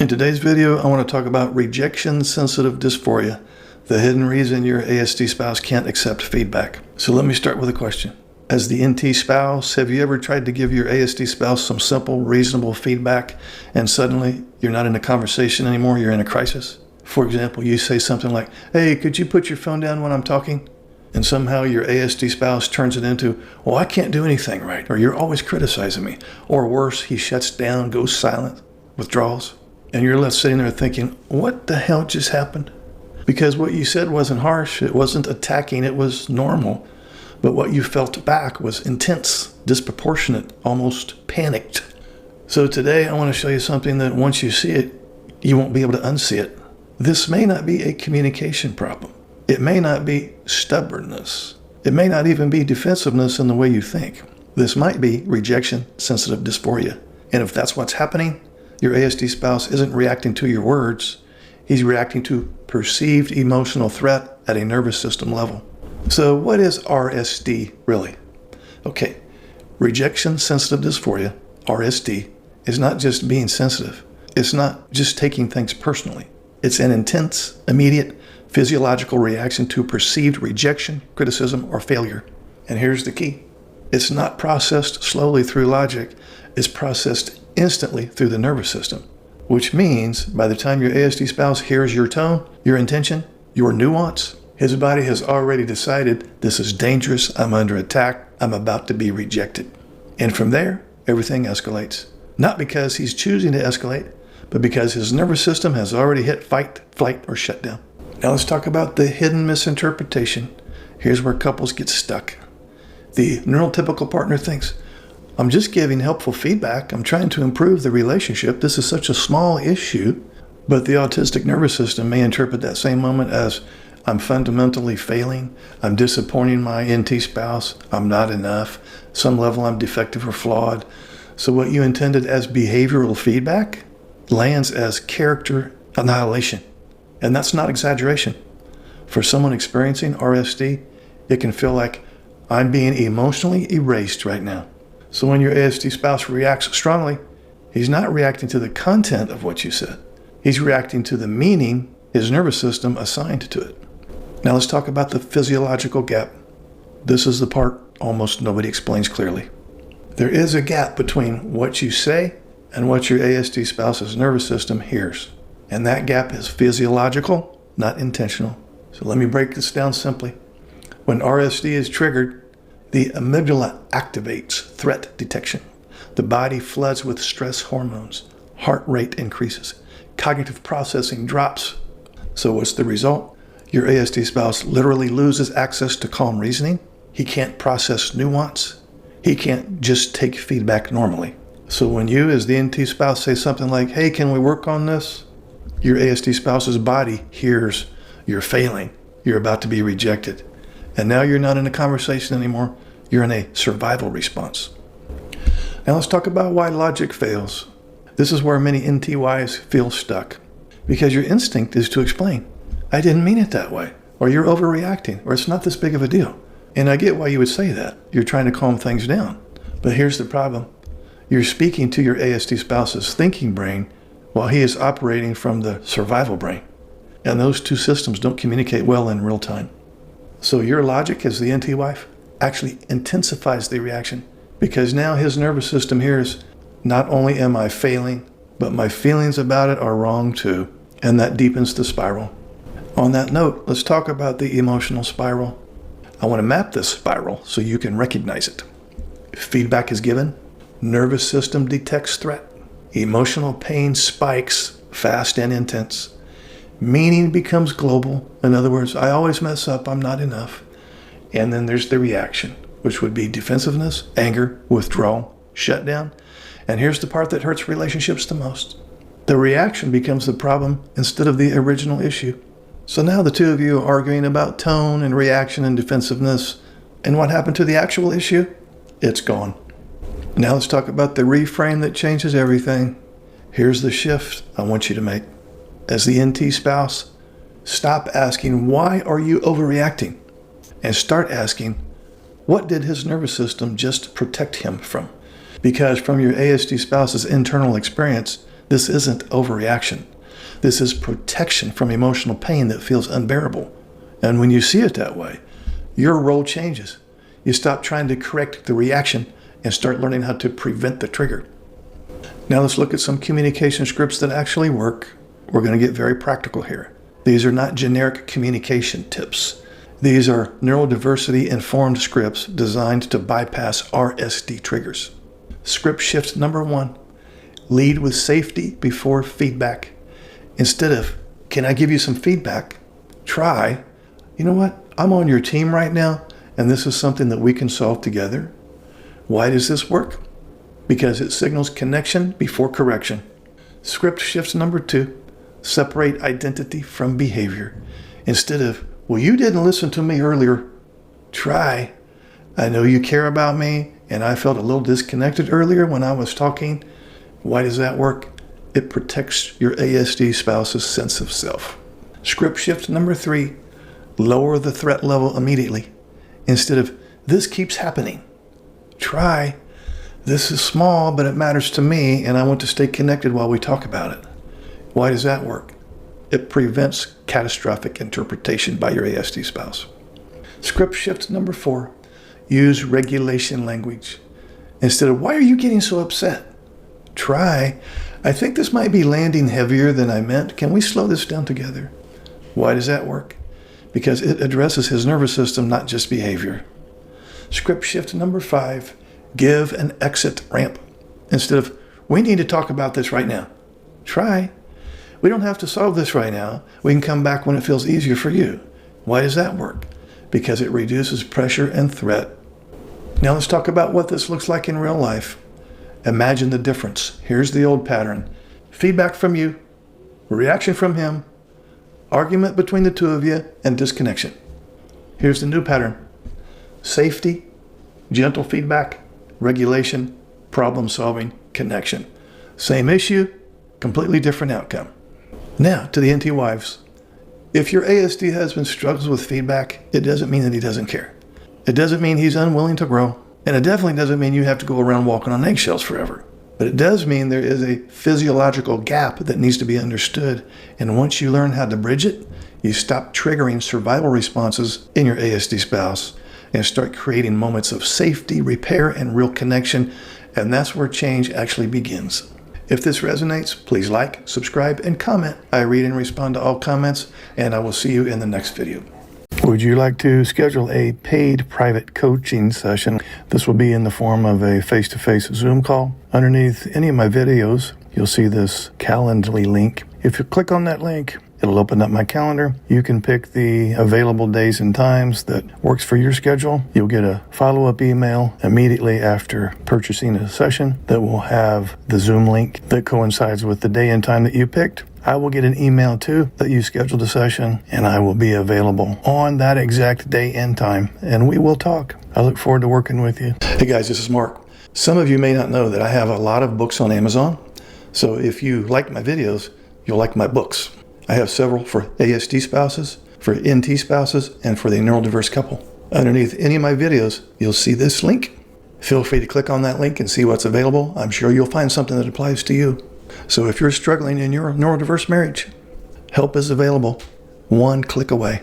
In today's video, I want to talk about rejection sensitive dysphoria, the hidden reason your ASD spouse can't accept feedback. So let me start with a question. As the NT spouse, have you ever tried to give your ASD spouse some simple, reasonable feedback, and suddenly you're not in a conversation anymore, you're in a crisis? For example, you say something like, "Hey, could you put your phone down when I'm talking?" And somehow your ASD spouse turns it into, "Well, I can't do anything right," or "You're always criticizing me." Or worse, he shuts down, goes silent, withdraws. And you're left sitting there thinking, what the hell just happened? Because what you said wasn't harsh, it wasn't attacking, it was normal. But what you felt back was intense, disproportionate, almost panicked. So today I want to show you something that once you see it, you won't be able to unsee it. This may not be a communication problem. It may not be stubbornness. It may not even be defensiveness in the way you think. This might be rejection sensitive dysphoria. And if that's what's happening, your ASD spouse isn't reacting to your words, he's reacting to perceived emotional threat at a nervous system level. So what is RSD really? Okay, rejection sensitive dysphoria, RSD, is not just being sensitive. It's not just taking things personally. It's an intense, immediate, physiological reaction to perceived rejection, criticism, or failure. And here's the key. It's not processed slowly through logic. It's processed instantly through the nervous system, which means by the time your ASD spouse hears your tone, your intention, your nuance, his body has already decided this is dangerous, I'm under attack, I'm about to be rejected. And from there, everything escalates. Not because he's choosing to escalate, but because his nervous system has already hit fight, flight, or shutdown. Now let's talk about the hidden misinterpretation. Here's where couples get stuck. The neurotypical partner thinks, I'm just giving helpful feedback. I'm trying to improve the relationship. This is such a small issue. But the autistic nervous system may interpret that same moment as, I'm fundamentally failing. I'm disappointing my NT spouse. I'm not enough. Some level I'm defective or flawed. So what you intended as behavioral feedback lands as character annihilation. And that's not exaggeration. For someone experiencing RSD, it can feel like I'm being emotionally erased right now. So when your ASD spouse reacts strongly, he's not reacting to the content of what you said. He's reacting to the meaning his nervous system assigned to it. Now let's talk about the physiological gap. This is the part almost nobody explains clearly. There is a gap between what you say and what your ASD spouse's nervous system hears. And that gap is physiological, not intentional. So let me break this down simply. When RSD is triggered, the amygdala activates threat detection. The body floods with stress hormones. Heart rate increases. Cognitive processing drops. So what's the result? Your ASD spouse literally loses access to calm reasoning. He can't process nuance. He can't just take feedback normally. So when you, as the NT spouse, say something like, "Hey, can we work on this?" Your ASD spouse's body hears you're failing. You're about to be rejected. And now you're not in a conversation anymore. You're in a survival response. Now let's talk about why logic fails. This is where many NTYs feel stuck. Because your instinct is to explain, I didn't mean it that way, or you're overreacting, or it's not this big of a deal. And I get why you would say that. You're trying to calm things down. But here's the problem. You're speaking to your ASD spouse's thinking brain while he is operating from the survival brain. And those two systems don't communicate well in real time. So your logic as the NT wife actually intensifies the reaction because now his nervous system hears, not only am I failing, but my feelings about it are wrong too. And that deepens the spiral. On that note, let's talk about the emotional spiral. I want to map this spiral so you can recognize it. Feedback is given, nervous system detects threat, emotional pain spikes fast and intense. Meaning becomes global. In other words, I always mess up, I'm not enough. And then there's the reaction, which would be defensiveness, anger, withdrawal, shutdown. And here's the part that hurts relationships the most. The reaction becomes the problem instead of the original issue. So now the two of you are arguing about tone and reaction and defensiveness. And what happened to the actual issue? It's gone. Now let's talk about the reframe that changes everything. Here's the shift I want you to make. As the NT spouse, stop asking, why are you overreacting? And start asking, what did his nervous system just protect him from? Because from your ASD spouse's internal experience, This isn't overreaction. This is protection from emotional pain that feels unbearable. And when you see it that way, your role changes. You stop trying to correct the reaction and start learning how to prevent the trigger. Now let's look at some communication scripts that actually work. We're going to get very practical here. These are not generic communication tips. These are neurodiversity-informed scripts designed to bypass RSD triggers. Script shift number 1, lead with safety before feedback. Instead of, can I give you some feedback? Try, you know what? I'm on your team right now, and this is something that we can solve together. Why does this work? Because it signals connection before correction. Script shift number 2, separate identity from behavior. Instead of, well, you didn't listen to me earlier. Try, I know you care about me, and I felt a little disconnected earlier when I was talking. Why does that work? It protects your ASD spouse's sense of self. Script shift number 3, lower the threat level immediately. Instead of, this keeps happening. Try, this is small, but it matters to me, and I want to stay connected while we talk about it. Why does that work? It prevents catastrophic interpretation by your ASD spouse. Script shift number 4, use regulation language. Instead of, why are you getting so upset? Try, I think this might be landing heavier than I meant. Can we slow this down together? Why does that work? Because it addresses his nervous system, not just behavior. Script shift number 5, give an exit ramp. Instead of, we need to talk about this right now. Try, we don't have to solve this right now. We can come back when it feels easier for you. Why does that work? Because it reduces pressure and threat. Now let's talk about what this looks like in real life. Imagine the difference. Here's the old pattern. Feedback from you, reaction from him, argument between the two of you, and disconnection. Here's the new pattern. Safety, gentle feedback, regulation, problem solving, connection. Same issue, completely different outcome. Now to the NT wives. If your ASD husband struggles with feedback, it doesn't mean that he doesn't care. It doesn't mean he's unwilling to grow. And it definitely doesn't mean you have to go around walking on eggshells forever. But it does mean there is a physiological gap that needs to be understood. And once you learn how to bridge it, you stop triggering survival responses in your ASD spouse and start creating moments of safety, repair, and real connection. And that's where change actually begins. If this resonates, please like, subscribe, and comment. I read and respond to all comments, and I will see you in the next video. Would you like to schedule a paid private coaching session? This will be in the form of a face-to-face Zoom call. Underneath any of my videos, you'll see this Calendly link. If you click on that link, it'll open up my calendar. You can pick the available days and times that works for your schedule. You'll get a follow-up email immediately after purchasing a session that will have the Zoom link that coincides with the day and time that you picked. I will get an email too that you scheduled a session, and I will be available on that exact day and time, and we will talk. I look forward to working with you. Hey guys, this is Mark. Some of you may not know that I have a lot of books on Amazon. So if you like my videos, you'll like my books. I have several for ASD spouses, for NT spouses, and for the neurodiverse couple. Underneath any of my videos, you'll see this link. Feel free to click on that link and see what's available. I'm sure you'll find something that applies to you. So if you're struggling in your neurodiverse marriage, help is available, one click away.